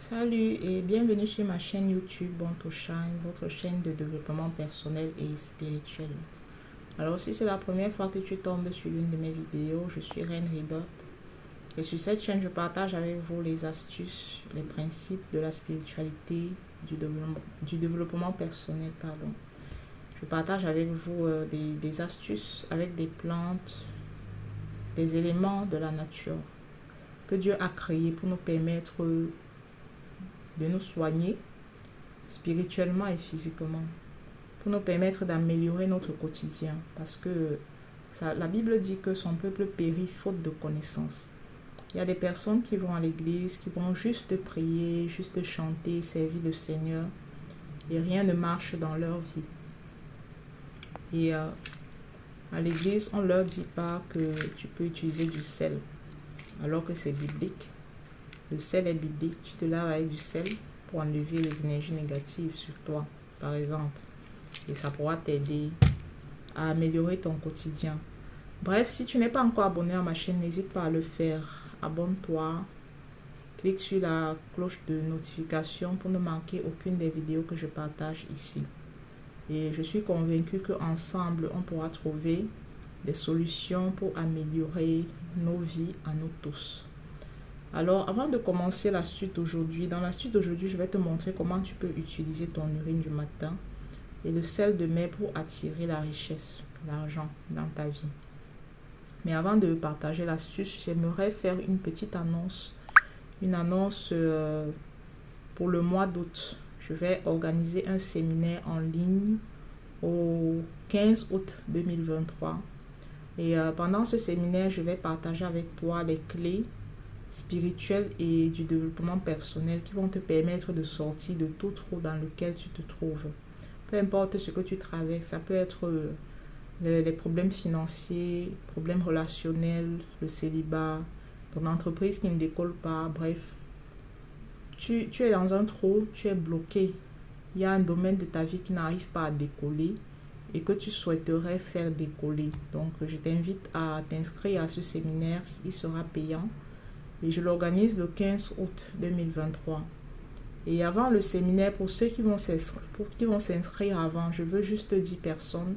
Salut et bienvenue sur ma chaîne YouTube Bon to Shine, votre chaîne de développement personnel et spirituel. Alors si c'est la première fois que tu tombes sur l'une de mes vidéos, je suis Reine Rebirth et sur cette chaîne je partage avec vous les astuces, les principes de la spiritualité, du développement personnel. Je partage avec vous des astuces avec des plantes, des éléments de la nature que Dieu a créés pour nous permettre de nous soigner spirituellement et physiquement, pour nous permettre d'améliorer notre quotidien. Parce que la Bible dit que son peuple périt faute de connaissance. Il y a des personnes qui vont à l'église, qui vont juste prier, juste chanter, servir le Seigneur, et rien ne marche dans leur vie. Et à l'église, on ne leur dit pas que tu peux utiliser du sel, alors que c'est biblique. Le sel est biblique. Tu te laves avec du sel pour enlever les énergies négatives sur toi, par exemple. Et ça pourra t'aider à améliorer ton quotidien. Bref, si tu n'es pas encore abonné à ma chaîne, n'hésite pas à le faire. Abonne-toi. Clique sur la cloche de notification pour ne manquer aucune des vidéos que je partage ici. Et je suis convaincue qu'ensemble, on pourra trouver des solutions pour améliorer nos vies à nous tous. Alors, avant de commencer l'astuce d'aujourd'hui, dans l'astuce d'aujourd'hui, je vais te montrer comment tu peux utiliser ton urine du matin et le sel de mer pour attirer la richesse, l'argent dans ta vie. Mais avant de partager l'astuce, j'aimerais faire une petite annonce. Une annonce pour le mois d'août. Je vais organiser un séminaire en ligne au 15 août 2023. Et pendant ce séminaire, je vais partager avec toi les clés spirituel et du développement personnel qui vont te permettre de sortir de tout trou dans lequel tu te trouves. Peu importe ce que tu traverses, ça peut être les problèmes financiers, problèmes relationnels, le célibat, ton entreprise qui ne décolle pas, bref. Tu es dans un trou, tu es bloqué. Il y a un domaine de ta vie qui n'arrive pas à décoller et que tu souhaiterais faire décoller. Donc, je t'invite à t'inscrire à ce séminaire, il sera payant. Et je l'organise le 15 août 2023. Et avant le séminaire, pour ceux qui vont s'inscrire avant, je veux juste 10 personnes.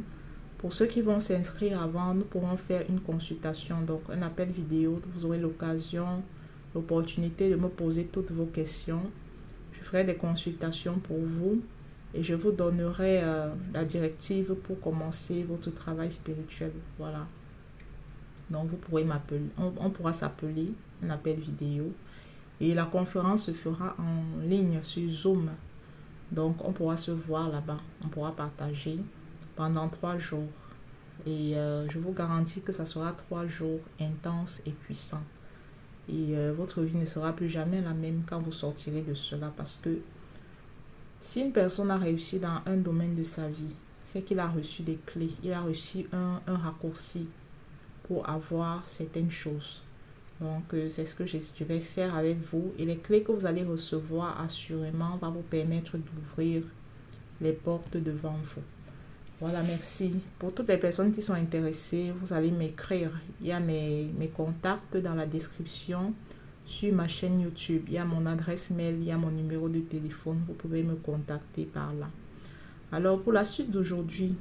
Pour ceux qui vont s'inscrire avant, nous pourrons faire une consultation, donc un appel vidéo. Vous aurez l'opportunité de me poser toutes vos questions. Je ferai des consultations pour vous et je vous donnerai la directive pour commencer votre travail spirituel. Voilà. Donc, vous pourrez m'appeler. On pourra s'appeler, un appel vidéo. Et la conférence se fera en ligne sur Zoom. Donc, on pourra se voir là-bas. On pourra partager pendant 3 jours. Et je vous garantis que ça sera 3 jours intenses et puissants. Et votre vie ne sera plus jamais la même quand vous sortirez de cela. Parce que si une personne a réussi dans un domaine de sa vie, c'est qu'il a reçu des clés. Il a reçu un raccourci pour avoir certaines choses. Donc, c'est ce que je vais faire avec vous. Et les clés que vous allez recevoir, assurément, va vous permettre d'ouvrir les portes devant vous. Voilà, merci. Pour toutes les personnes qui sont intéressées, vous allez m'écrire. Il y a mes contacts dans la description sur ma chaîne YouTube. Il y a mon adresse mail, il y a mon numéro de téléphone. Vous pouvez me contacter par là. Alors, pour la suite d'aujourd'hui,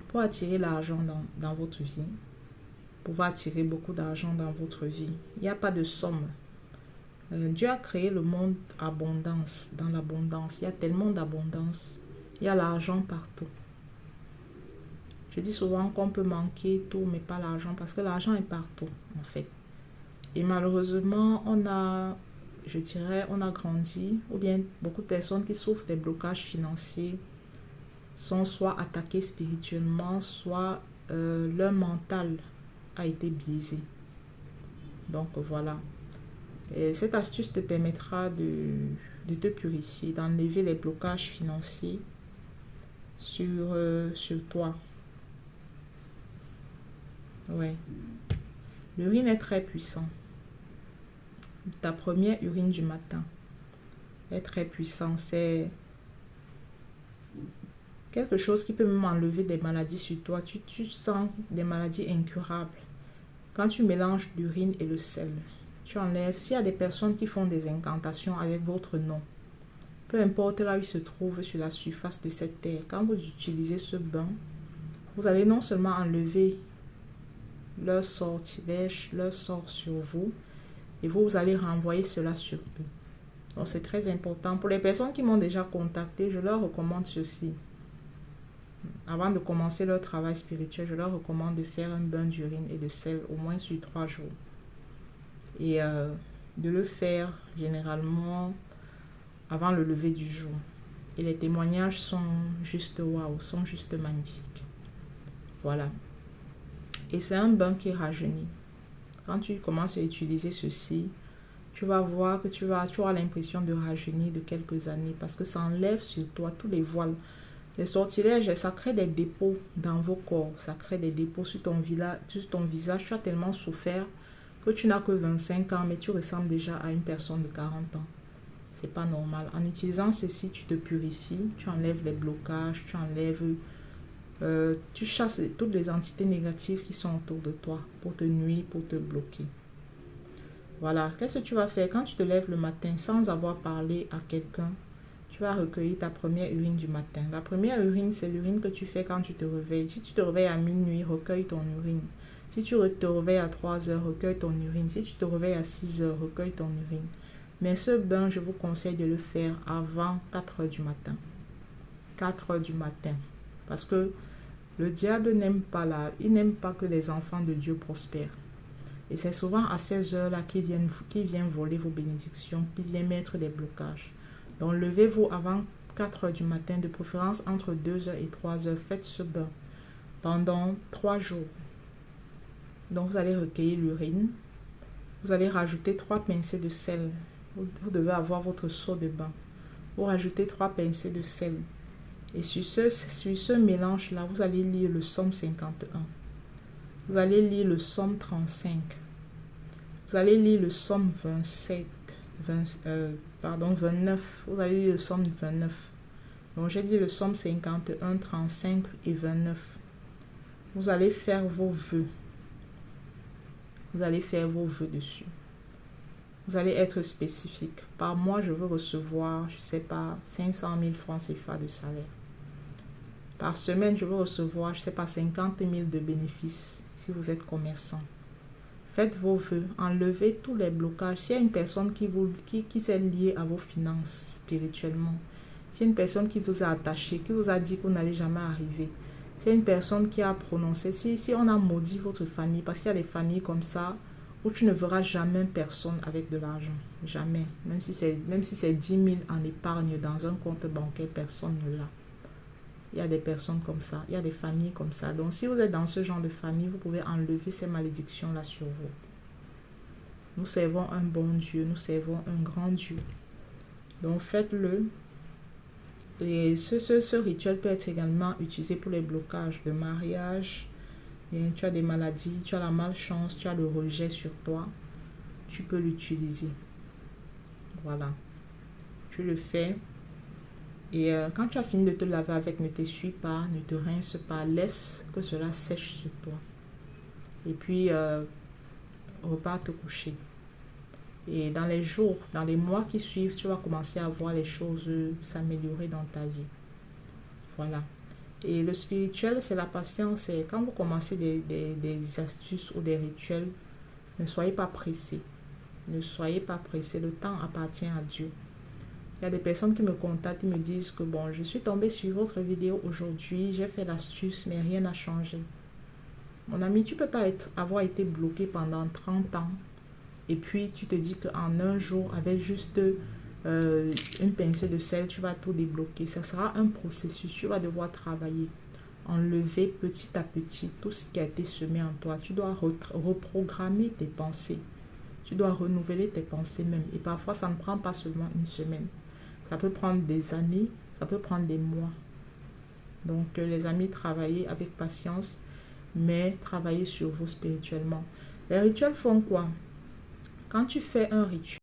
pour attirer l'argent dans votre vie, pouvoir attirer beaucoup d'argent dans votre vie. Il n'y a pas de somme. Dieu a créé le monde abondance, dans l'abondance. Il y a tellement d'abondance. Il y a l'argent partout. Je dis souvent qu'on peut manquer tout, mais pas l'argent, parce que l'argent est partout, en fait. Et malheureusement, on a grandi, ou bien beaucoup de personnes qui souffrent des blocages financiers sont soit attaquées spirituellement, soit leur mental a été biaisé. Donc voilà. Et cette astuce te permettra de te purifier, d'enlever les blocages financiers sur toi. Ouais. L'urine est très puissant. Ta première urine du matin est très puissant. C'est quelque chose qui peut même enlever des maladies sur toi. Tu sens des maladies incurables. Quand tu mélanges l'urine et le sel, Tu enlèves. S'il y a des personnes qui font des incantations avec votre nom, peu importe là où il se trouve sur la surface de cette terre, quand vous utilisez ce bain, vous allez non seulement enlever leur sortilège, leur sort sur vous, et vous allez renvoyer cela sur eux. Donc c'est très important. Pour les personnes qui m'ont déjà contacté, je leur recommande ceci. Avant de commencer leur travail spirituel, je leur recommande de faire un bain d'urine et de sel au moins sur 3 jours. Et de le faire généralement avant le lever du jour. Et les témoignages sont juste waouh, sont juste magnifiques. Voilà. Et c'est un bain qui rajeunit. Quand tu commences à utiliser ceci, tu vas voir que tu auras l'impression de rajeunir de quelques années parce que ça enlève sur toi tous les voiles. Les sortilèges, ça crée des dépôts dans vos corps. Ça crée des dépôts sur ton visage. Tu as tellement souffert que tu n'as que 25 ans, mais tu ressembles déjà à une personne de 40 ans. C'est pas normal. En utilisant ceci, tu te purifies, tu enlèves les blocages, tu chasses toutes les entités négatives qui sont autour de toi pour te nuire, pour te bloquer. Voilà. Qu'est-ce que tu vas faire quand tu te lèves le matin sans avoir parlé à quelqu'un? Tu vas recueillir ta première urine du matin. La première urine, c'est l'urine que tu fais quand tu te réveilles. Si tu te réveilles à minuit, recueille ton urine. Si tu te réveilles à 3 heures, recueille ton urine. Si tu te réveilles à 6 heures, recueille ton urine. Mais ce bain, je vous conseille de le faire avant 4 heures du matin. 4 heures du matin. Parce que le diable n'aime pas il n'aime pas que les enfants de Dieu prospèrent. Et c'est souvent à ces heures-là qu'il vient voler vos bénédictions, qu'il vient mettre des blocages. Donc levez-vous avant 4 heures du matin, de préférence entre 2 heures et 3 heures. Faites ce bain pendant 3 jours. Donc vous allez recueillir l'urine. Vous allez rajouter 3 pincées de sel. Vous devez avoir votre seau de bain. Vous rajoutez 3 pincées de sel. Et sur ce mélange-là, vous allez lire le psaume 51. Vous allez lire le psaume 35. Vous allez lire le psaume 29. Vous allez lire le psaume 29. Donc j'ai dit le psaume 51, 35 et 29. Vous allez faire vos vœux. Vous allez faire vos vœux dessus. Vous allez être spécifique. Par mois, je veux recevoir, je ne sais pas, 500 000 francs CFA de salaire. Par semaine, je veux recevoir, je ne sais pas, 50 000 de bénéfices si vous êtes commerçant. Faites vos vœux, enlevez tous les blocages. S'il y a une personne qui s'est liée à vos finances spirituellement, s'il y a une personne qui vous a attaché, qui vous a dit que vous n'allez jamais arriver, s'il y a une personne qui a prononcé, si on a maudit votre famille, parce qu'il y a des familles comme ça, où tu ne verras jamais personne avec de l'argent. Jamais. Même si c'est 10 000 en épargne dans un compte bancaire, personne ne l'a. Il y a des personnes comme ça. Il y a des familles comme ça. Donc, si vous êtes dans ce genre de famille, vous pouvez enlever ces malédictions-là sur vous. Nous servons un bon Dieu. Nous servons un grand Dieu. Donc, faites-le. Et ce rituel peut être également utilisé pour les blocages de mariage. Et tu as des maladies, tu as la malchance, tu as le rejet sur toi. Tu peux l'utiliser. Voilà. Tu le fais. Et quand tu as fini de te laver avec, ne t'essuie pas, ne te rince pas. Laisse que cela sèche sur toi. Et puis, repars te coucher. Et dans les jours, dans les mois qui suivent, tu vas commencer à voir les choses s'améliorer dans ta vie. Voilà. Et le spirituel, c'est la patience. Et quand vous commencez des astuces ou des rituels, ne soyez pas pressés. Ne soyez pas pressés. Le temps appartient à Dieu. Il y a des personnes qui me contactent et me disent que bon, je suis tombée sur votre vidéo aujourd'hui, j'ai fait l'astuce, mais rien n'a changé. Mon ami, tu ne peux pas avoir été bloqué pendant 30 ans et puis tu te dis qu'en un jour, avec juste une pincée de sel, tu vas tout débloquer. Ça sera un processus, tu vas devoir travailler, enlever petit à petit tout ce qui a été semé en toi. Tu dois reprogrammer tes pensées. Tu dois renouveler tes pensées même. Et parfois, ça ne prend pas seulement une semaine. Ça peut prendre des années, ça peut prendre des mois. Donc, les amis, travaillez avec patience, mais travaillez sur vous spirituellement. Les rituels font quoi? Quand tu fais un rituel,